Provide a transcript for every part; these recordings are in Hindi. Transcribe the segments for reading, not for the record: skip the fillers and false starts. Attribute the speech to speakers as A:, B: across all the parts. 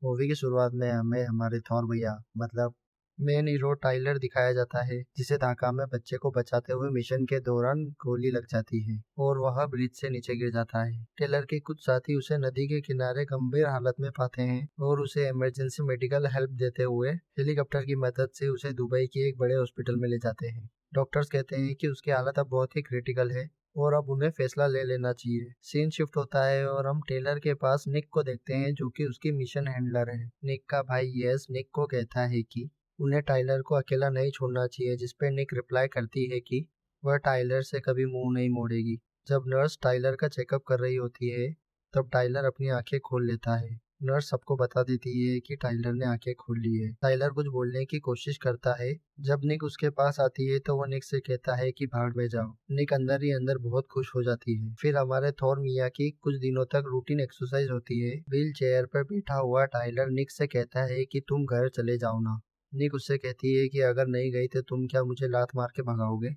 A: मूवी की शुरुआत में हमें हमारे थॉर भैया मतलब मेन हीरो टाइलर दिखाया जाता है, जिसे ढाका में बच्चे को बचाते हुए मिशन के दौरान गोली लग जाती है और वह ब्रिज से नीचे गिर जाता है। टेलर के कुछ साथी उसे नदी के किनारे गंभीर हालत में पाते हैं और उसे इमरजेंसी मेडिकल हेल्प देते हुए हेलीकॉप्टर की मदद से उसे दुबई के एक बड़े हॉस्पिटल में ले जाते हैं। डॉक्टर्स कहते हैं कि उसकी हालत अब बहुत ही क्रिटिकल है और अब उन्हें फैसला ले लेना चाहिए। सीन शिफ्ट होता है और हम टेलर के पास निक को देखते हैं, जो कि उसकी मिशन हैंडलर है। निक का भाई यस निक को कहता है कि उन्हें टाइलर को अकेला नहीं छोड़ना चाहिए, जिसपे निक रिप्लाई करती है कि वह टाइलर से कभी मुंह नहीं मोड़ेगी। जब नर्स टाइलर का चेकअप कर रही होती है, तब टाइलर अपनी आंखें खोल लेता है। नर्स सबको बता देती है कि टाइलर ने आंखें खोल ली है। टाइलर कुछ बोलने की कोशिश करता है। जब निक उसके पास आती है तो वो निक से कहता है कि भाड़ में जाओ। निक अंदर ही अंदर बहुत खुश हो जाती है। फिर हमारे थॉर मिया की कुछ दिनों तक रूटीन एक्सरसाइज होती है। व्हील चेयर पर बैठा हुआ टाइलर निक से कहता है कि तुम घर चले जाओ ना। निक उससे कहती है कि अगर नहीं गई तो तुम क्या मुझे लात मार के भगाओगे।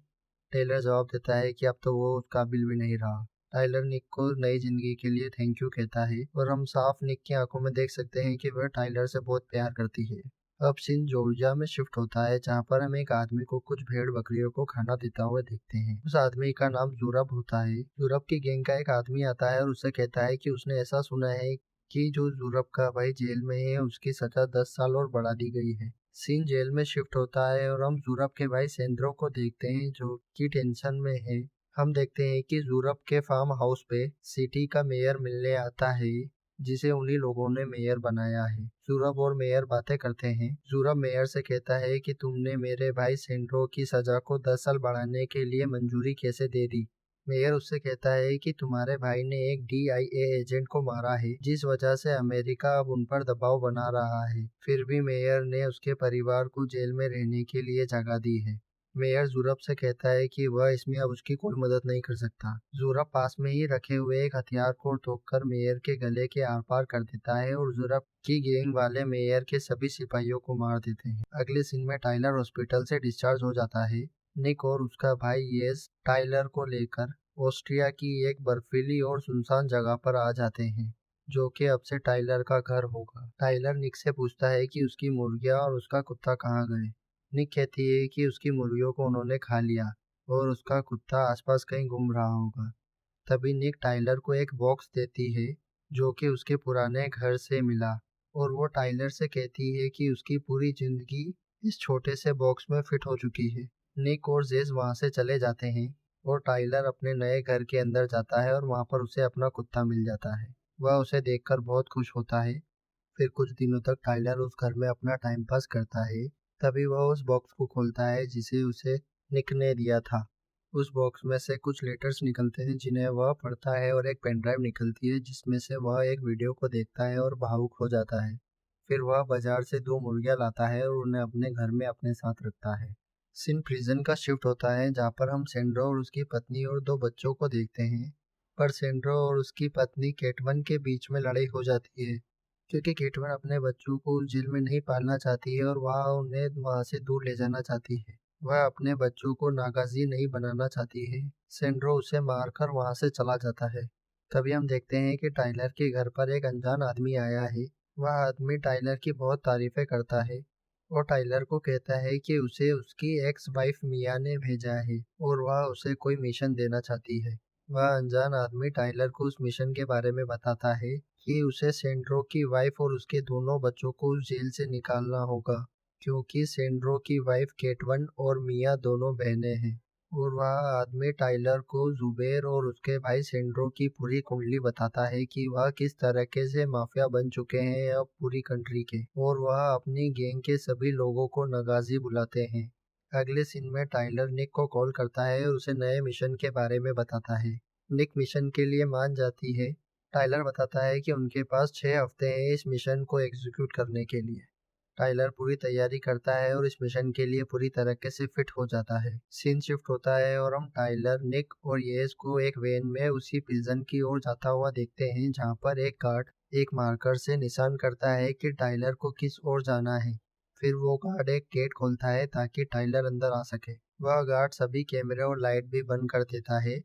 A: टेलर जवाब देता है कि अब तो वो उस काबिल भी नहीं रहा। टाइलर निक को नई जिंदगी के लिए थैंक यू कहता है और हम साफ निक की आंखों में देख सकते हैं कि वह टाइलर से बहुत प्यार करती है। अब सीन जॉर्जिया में शिफ्ट होता है, जहाँ पर हम एक आदमी को कुछ भेड़ बकरियों को खाना देता हुआ देखते हैं। उस आदमी का नाम यूरप होता है। यूरप की गैंग का एक आदमी आता है और उसे कहता है कि उसने ऐसा सुना है कि जो यूरप का भाई जेल में है उसकी सजा 10 साल और बढ़ा दी गई है। सीन जेल में शिफ्ट होता है और हम यूरप के भाई सेंड्रो को देखते हैं, जो कि टेंशन में है। हम देखते हैं कि यूरप के फार्म हाउस पे सिटी का मेयर मिलने आता है, जिसे उन्हीं लोगों ने मेयर बनाया है। यूरप और मेयर बातें करते हैं। यूरप मेयर से कहता है कि तुमने मेरे भाई सेंड्रो की सजा को 10 साल बढ़ाने के लिए मंजूरी कैसे दे दी। मेयर उससे कहता है कि तुम्हारे भाई ने एक DIA एजेंट को मारा है, जिस वजह से अमेरिका अब उन पर दबाव बना रहा है। फिर भी मेयर ने उसके परिवार को जेल में रहने के लिए जगह दी है। मेयर यूरप से कहता है कि वह इसमें अब उसकी कोई मदद नहीं कर सकता। यूरप पास में ही रखे हुए एक हथियार को ठोककर मेयर के गले के आर पार कर देता है और यूरप की गैंग वाले मेयर के सभी सिपाहियों को मार देते हैं। अगले सीन में टाइलर हॉस्पिटल से डिस्चार्ज हो जाता है। निक और उसका भाई येस टाइलर को लेकर ऑस्ट्रिया की एक बर्फीली और सुनसान जगह पर आ जाते हैं, जो कि अब से टाइलर का घर होगा। टाइलर निक से पूछता है कि उसकी मुर्गियां और उसका कुत्ता कहाँ गए। निक कहती है कि उसकी मुर्गियों को उन्होंने खा लिया और उसका कुत्ता आसपास कहीं घूम रहा होगा। तभी निक टाइलर को एक बॉक्स देती है, जो कि उसके पुराने घर से मिला, और वो टाइलर से कहती है कि उसकी पूरी जिंदगी इस छोटे से बॉक्स में फिट हो चुकी है। निक और जेस वहां से चले जाते हैं और टाइलर अपने नए घर के अंदर जाता है और वहां पर उसे अपना कुत्ता मिल जाता है। वह उसे देखकर बहुत खुश होता है। फिर कुछ दिनों तक टाइलर उस घर में अपना टाइम पास करता है। तभी वह उस बॉक्स को खोलता है जिसे उसे निक ने दिया था। उस बॉक्स में से कुछ लेटर्स निकलते हैं, जिन्हें वह पढ़ता है, और एक पेन ड्राइव निकलती है जिसमें से वह एक वीडियो को देखता है और भावुक हो जाता है। फिर वह बाजार से 2 मुर्गियां लाता है और उन्हें अपने घर में अपने साथ रखता है। सीन प्रिजन का शिफ्ट होता है, जहाँ पर हम सेंड्रो और उसकी पत्नी और 2 बच्चों को देखते हैं। पर सेंड्रो और उसकी पत्नी केटवन के बीच में लड़ाई हो जाती है, क्योंकि केटवन अपने बच्चों को उस जेल में नहीं पालना चाहती है और वह उन्हें वहां से दूर ले जाना चाहती है। वह अपने बच्चों को नागाजी नहीं बनाना चाहती है। सेंड्रो उसे मारकर वहां से चला जाता है। तभी हम देखते हैं कि टाइलर के घर पर एक अनजान आदमी आया है। वह आदमी टाइलर की बहुत तारीफें करता है और टाइलर को कहता है कि उसे उसकी एक्स वाइफ मिया ने भेजा है और वह उसे कोई मिशन देना चाहती है। वह अनजान आदमी टाइलर को उस मिशन के बारे में बताता है कि उसे सेंड्रो की वाइफ और उसके दोनों बच्चों को उस जेल से निकालना होगा, क्योंकि सेंड्रो की वाइफ केटवन और मिया दोनों बहनें हैं। और वह आदमी टाइलर को जुबेर और उसके भाई सेंड्रो की पूरी कुंडली बताता है कि वह किस तरीके से माफिया बन चुके हैं अब पूरी कंट्री के, और वह अपनी गैंग के सभी लोगों को नगाजी बुलाते हैं। अगले सीन में टाइलर निक को कॉल करता है और उसे नए मिशन के बारे में बताता है। निक मिशन के लिए मान जाती है। टाइलर बताता है कि उनके पास 6 हफ्ते हैं इस मिशन को एग्जीक्यूट करने के लिए। टाइलर पूरी तैयारी करता है और इस मिशन के लिए पूरी तरीके से फिट हो जाता है। सीन शिफ्ट होता है और हम टाइलर, निक और येस को एक वैन में उसी प्रिजन की ओर जाता हुआ देखते हैं, जहां पर एक गार्ड एक मार्कर से निशान करता है कि टाइलर को किस ओर जाना है। फिर वो गार्ड एक गेट खोलता है ताकि टाइलर अंदर आ सके। वह गार्ड सभी कैमरे और लाइट भी बंद कर देता है।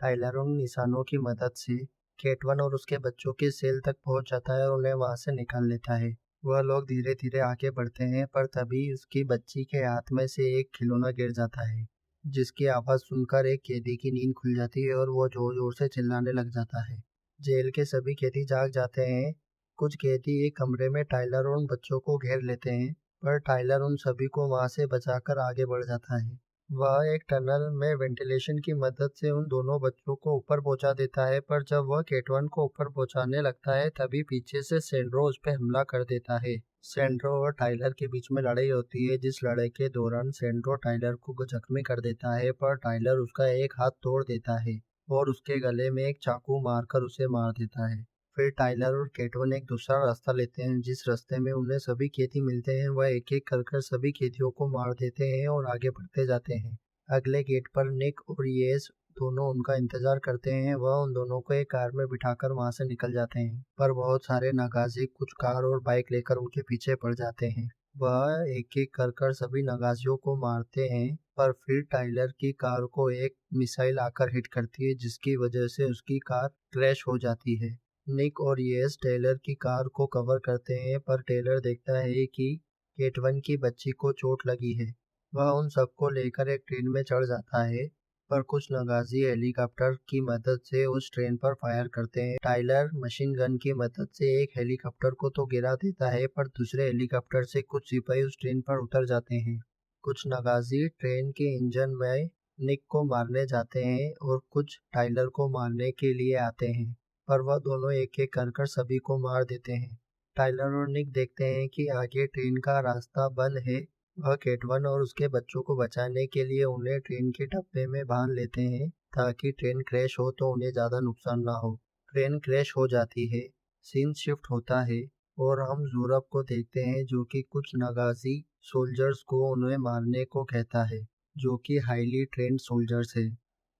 A: टाइलर उन निशानों की मदद से केटवन और उसके बच्चों की सेल तक पहुंच जाता है और उन्हें वहां से निकाल लेता है। वह लोग धीरे धीरे आगे बढ़ते हैं, पर तभी उसकी बच्ची के हाथ में से एक खिलौना गिर जाता है, जिसकी आवाज सुनकर एक कैदी की नींद खुल जाती है और वो जोर जोर से चिल्लाने लग जाता है। जेल के सभी कैदी जाग जाते हैं। कुछ कैदी एक कमरे में टाइलर और उन बच्चों को घेर लेते हैं, पर टाइलर उन सभी को वहां से बचाकर आगे बढ़ जाता है। वह एक टनल में वेंटिलेशन की मदद से उन दोनों बच्चों को ऊपर पहुंचा देता है, पर जब वह केटवन को ऊपर पहुंचाने लगता है तभी पीछे से सेंड्रो उस पर हमला कर देता है। सेंड्रो और टाइलर के बीच में लड़ाई होती है, जिस लड़ाई के दौरान सेंड्रो टाइलर को जख्मी कर देता है, पर टाइलर उसका एक हाथ तोड़ देता है और उसके गले में एक चाकू मारकर उसे मार देता है। फिर टाइलर और केटवन एक दूसरा रास्ता लेते हैं। जिस रास्ते में उन्हें सभी कैदी मिलते हैं वह एक एक कर सभी कैदियों को मार देते हैं और आगे बढ़ते जाते हैं। अगले गेट पर निक और येस दोनों उनका इंतजार करते हैं। वह उन दोनों को एक कार में बिठाकर वहां से निकल जाते हैं, पर बहुत सारे नगाजी कुछ कार और बाइक लेकर उनके पीछे पड़ जाते हैं। वह एक एक कर सभी नगाजियों को मारते हैं, पर फिर टाइलर की कार को एक मिसाइल आकर हिट करती है, जिसकी वजह से उसकी कार क्रैश हो जाती है। निक और येस टेलर की कार को कवर करते हैं, पर टेलर देखता है कि केटवन की बच्ची को चोट लगी है। वह उन सबको लेकर एक ट्रेन में चढ़ जाता है, पर कुछ नगाजी हेलीकॉप्टर की मदद से उस ट्रेन पर फायर करते हैं। टाइलर मशीन गन की मदद से एक हेलीकॉप्टर को तो गिरा देता है, पर दूसरे हेलीकॉप्टर से कुछ सिपाही उस ट्रेन पर उतर जाते हैं। कुछ नगाजी ट्रेन के इंजन में निक को मारने जाते हैं और कुछ टाइलर को मारने के लिए आते हैं, पर वह दोनों एक एक कर सभी को मार देते हैं। टाइलर और निक देखते हैं कि आगे ट्रेन का रास्ता बंद है। वह केटवन और उसके बच्चों को बचाने के लिए उन्हें ट्रेन के डब्बे में बांध लेते हैं, ताकि ट्रेन क्रैश हो तो उन्हें ज्यादा नुकसान ना हो। ट्रेन क्रैश हो जाती है। सीन शिफ्ट होता है और हम यूरोप को देखते हैं, जो कि कुछ नगाजी सोल्जर्स को उन्हें मारने को कहता है, जो कि हाईली ट्रेंड सोल्जर्स है।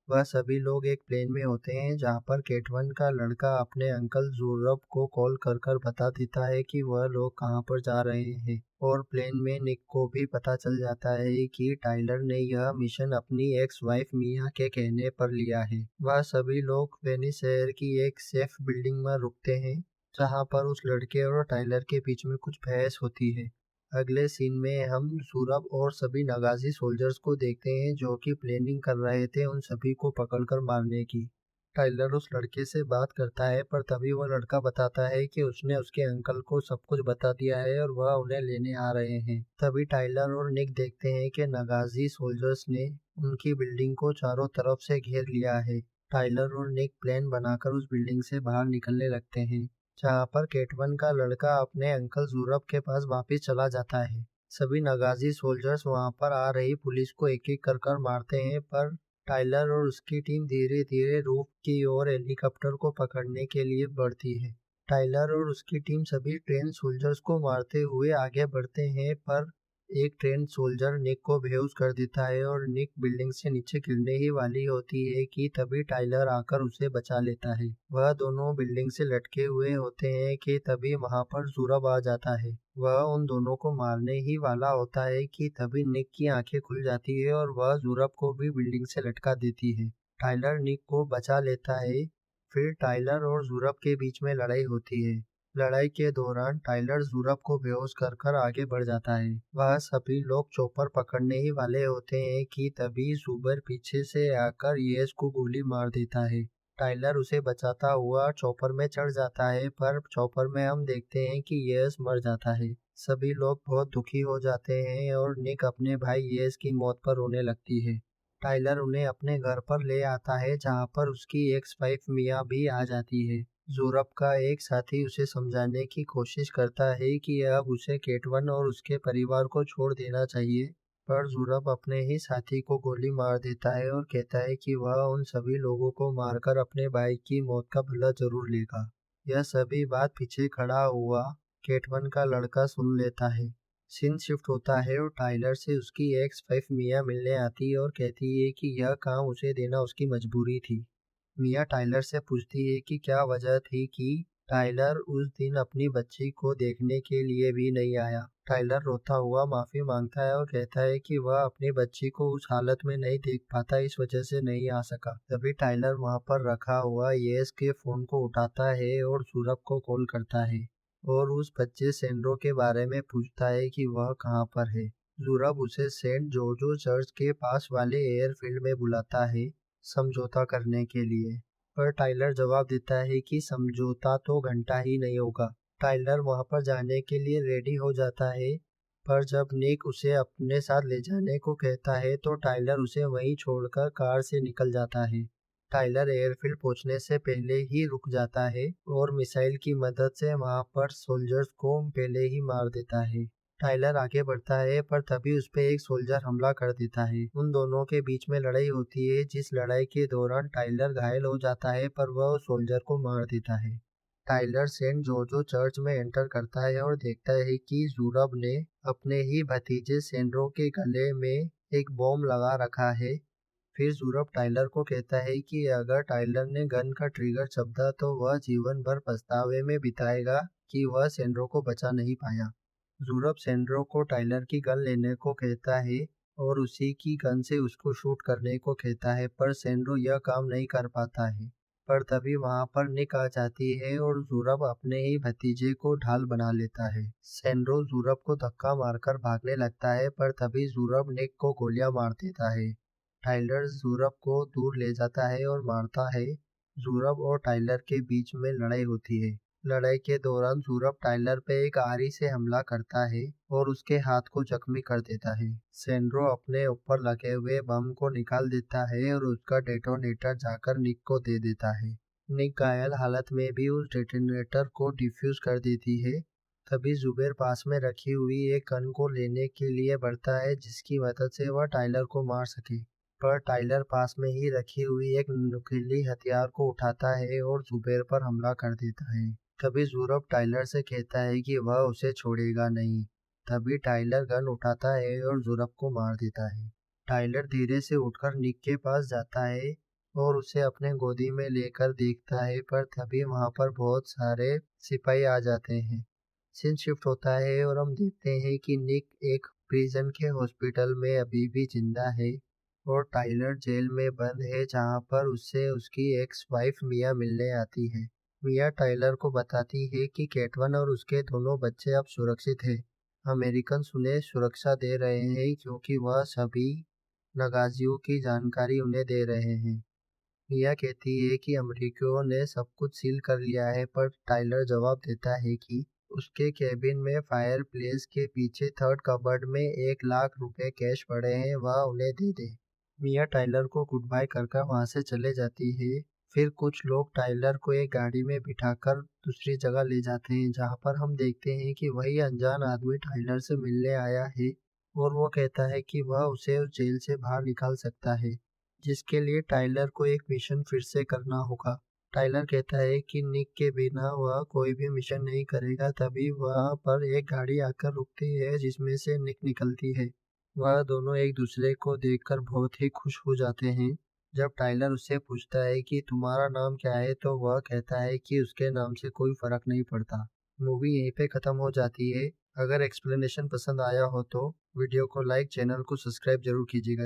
A: वह सभी लोग एक प्लेन में होते हैं, जहाँ पर केटवन का लड़का अपने अंकल यूरोप को कॉल कर कर बता देता है कि वह लोग कहाँ पर जा रहे हैं, और प्लेन में निक को भी पता चल जाता है कि टाइलर ने यह मिशन अपनी एक्स वाइफ मिया के कहने पर लिया है। वह सभी लोग वेनिस शहर की एक सेफ बिल्डिंग में रुकते हैं, जहाँ पर उस लड़के और टाइलर के बीच में कुछ बहस होती है। अगले सीन में हम सूरब और सभी नगाजी सोल्जर्स को देखते हैं, जो कि प्लानिंग कर रहे थे उन सभी को पकड़कर मारने की। टाइलर उस लड़के से बात करता है, पर तभी वह लड़का बताता है कि उसने उसके अंकल को सब कुछ बता दिया है और वह उन्हें लेने आ रहे हैं। तभी टाइलर और निक देखते हैं कि नगाजी सोल्जर्स ने उनकी बिल्डिंग को चारों तरफ से घेर लिया है। टाइलर और निक प्लान बनाकर उस बिल्डिंग से बाहर निकलने लगते हैं, जहाँ पर केटवन का लड़का अपने अंकल यूरोप के पास वापस चला जाता है। सभी नगाजी सोल्जर्स वहां पर आ रही पुलिस को एक एक कर मारते हैं, पर टाइलर और उसकी टीम धीरे धीरे रूफ की ओर हेलीकॉप्टर को पकड़ने के लिए बढ़ती है। टाइलर और उसकी टीम सभी ट्रेन सोल्जर्स को मारते हुए आगे बढ़ते हैं, पर एक ट्रेन सोल्जर निक को बेहोश कर देता है और निक बिल्डिंग से नीचे गिरने ही वाली होती है कि तभी टाइलर आकर उसे बचा लेता है। वह दोनों बिल्डिंग से लटके हुए होते हैं कि तभी वहां पर सूरब आ जाता है। वह उन दोनों को मारने ही वाला होता है कि तभी निक की आंखें खुल जाती है और वह सूरब को भी बिल्डिंग से लटका देती है। टाइलर निक को बचा लेता है। फिर टाइलर और सूरब के बीच में लड़ाई होती है। लड़ाई के दौरान टाइलर यूरोप को बेहोश कर कर आगे बढ़ जाता है। वह सभी लोग चॉपर पकड़ने ही वाले होते हैं कि तभी सुबर पीछे से आकर येस को गोली मार देता है। टाइलर उसे बचाता हुआ चॉपर में चढ़ जाता है, पर चॉपर में हम देखते हैं कि येस मर जाता है। सभी लोग बहुत दुखी हो जाते हैं और निक अपने भाई येस की मौत पर रोने लगती है। टाइलर उन्हें अपने घर पर ले आता है, जहाँ पर उसकी एक्स वाइफ मिया भी आ जाती है। यूरोप का एक साथी उसे समझाने की कोशिश करता है कि अब उसे केटवन और उसके परिवार को छोड़ देना चाहिए, पर यूरोप अपने ही साथी को गोली मार देता है और कहता है कि वह उन सभी लोगों को मारकर अपने भाई की मौत का बदला जरूर लेगा। यह सभी बात पीछे खड़ा हुआ केटवन का लड़का सुन लेता है। सीन शिफ्ट होता है और टाइलर से उसकी एक्स वाइफ मिया मिलने आती है और कहती है कि यह काम उसे देना उसकी मजबूरी थी। मिया टाइलर से पूछती है कि क्या वजह थी कि टाइलर उस दिन अपनी बच्ची को देखने के लिए भी नहीं आया। टाइलर रोता हुआ माफी मांगता है और कहता है कि वह अपनी बच्ची को उस हालत में नहीं देख पाता, इस वजह से नहीं आ सका। तभी टाइलर वहां पर रखा हुआ येस के फोन को उठाता है और सूरभ को कॉल करता है और उस बच्चे सेंड्रो के बारे में पूछता है कि वह कहाँ पर है। सूरभ उसे सेंट जॉर्जो चर्च के पास वाले एयरफील्ड में बुलाता है समझौता करने के लिए, पर टाइलर जवाब देता है कि समझौता तो घंटा ही नहीं होगा। टाइलर वहां पर जाने के लिए रेडी हो जाता है, पर जब निक उसे अपने साथ ले जाने को कहता है तो टाइलर उसे वहीं छोड़कर कार से निकल जाता है। टाइलर एयरफील्ड पहुंचने से पहले ही रुक जाता है और मिसाइल की मदद से वहां पर सोल्जर्स को पहले ही मार देता है। टाइलर आगे बढ़ता है, पर तभी उस पे एक सोल्जर हमला कर देता है। उन दोनों के बीच में लड़ाई होती है, जिस लड़ाई के दौरान टाइलर घायल हो जाता है, पर वह उस सोल्जर को मार देता है। टाइलर सेंट जॉर्जो चर्च में एंटर करता है और देखता है कि सूरभ ने अपने ही भतीजे सेंड्रो के गले में एक बॉम्ब लगा रखा है। फिर सूरभ टाइलर को कहता है कि अगर टाइलर ने गन का ट्रिगर दबा तो वह जीवन भर पछतावे में बिताएगा कि वह सेंड्रो को बचा नहीं पाया। सूरभ सेंड्रो को टाइलर की गन लेने को कहता है और उसी की गन से उसको शूट करने को कहता है, पर सेंड्रो यह काम नहीं कर पाता है। पर तभी वहां पर निक आ जाती है और सूरभ अपने ही भतीजे को ढाल बना लेता है। सेंड्रो सूरभ को धक्का मारकर भागने लगता है, पर तभी सूरभ निक को गोलियां मार देता है। टाइलर सूरभ को दूर ले जाता है और मारता है। सूरभ और टाइलर के बीच में लड़ाई होती है। लड़ाई के दौरान सूरभ टाइलर पे एक आरी से हमला करता है और उसके हाथ को जख्मी कर देता है। सेंड्रो अपने ऊपर लगे हुए बम को निकाल देता है और उसका डेटोनेटर जाकर निक को दे देता है। निक घायल हालत में भी उस डेटोनेटर को डिफ्यूज कर देती है। तभी जुबेर पास में रखी हुई एक गन को लेने के लिए बढ़ता है, जिसकी मदद से वह टाइलर को मार सके, पर टाइलर पास में ही रखी हुई एक नुकीली हथियार को उठाता है और जुबेर पर हमला कर देता है। तभी सूरभ टाइलर से कहता है कि वह उसे छोड़ेगा नहीं। तभी टाइलर गन उठाता है और सूरभ को मार देता है। टाइलर धीरे से उठकर निक के पास जाता है और उसे अपने गोदी में लेकर देखता है, पर तभी वहां पर बहुत सारे सिपाही आ जाते हैं। सीन शिफ्ट होता है और हम देखते हैं कि निक एक प्रिजन के हॉस्पिटल में अभी भी जिंदा है और टाइलर जेल में बंद है, जहां पर उससे उसकी एक्स वाइफ मिया मिलने आती है। मिया टाइलर को बताती है कि कैटवन और उसके दोनों बच्चे अब सुरक्षित हैं। अमेरिकन उन्हें सुरक्षा दे रहे हैं क्योंकि वह सभी नगाजियों की जानकारी उन्हें दे रहे हैं। मिया कहती है कि अमेरिकियों ने सब कुछ सील कर लिया है, पर टाइलर जवाब देता है कि उसके केबिन में फायर प्लेस के पीछे थर्ड कबर्ड में 1 लाख रुपए कैश पड़े हैं, वह उन्हें दे दे। मिया टाइलर को गुड बाय कर वहां से चले जाती है। फिर कुछ लोग टाइलर को एक गाड़ी में बिठाकर दूसरी जगह ले जाते हैं, जहां पर हम देखते हैं कि वही अनजान आदमी टाइलर से मिलने आया है और वो कहता है कि वह उसे उस जेल से बाहर निकाल सकता है, जिसके लिए टाइलर को एक मिशन फिर से करना होगा। टाइलर कहता है कि निक के बिना वह कोई भी मिशन नहीं करेगा। तभी वहां पर एक गाड़ी आकर रुकती है जिसमें से निक निकलती है। वह दोनों एक दूसरे को देखकर बहुत ही खुश हो जाते हैं। जब टाइलर उससे पूछता है कि तुम्हारा नाम क्या है, तो वह कहता है कि उसके नाम से कोई फर्क नहीं पड़ता। मूवी यहीं पे खत्म हो जाती है। अगर एक्सप्लेनेशन पसंद आया हो तो वीडियो को लाइक, चैनल को सब्सक्राइब जरूर कीजिएगा।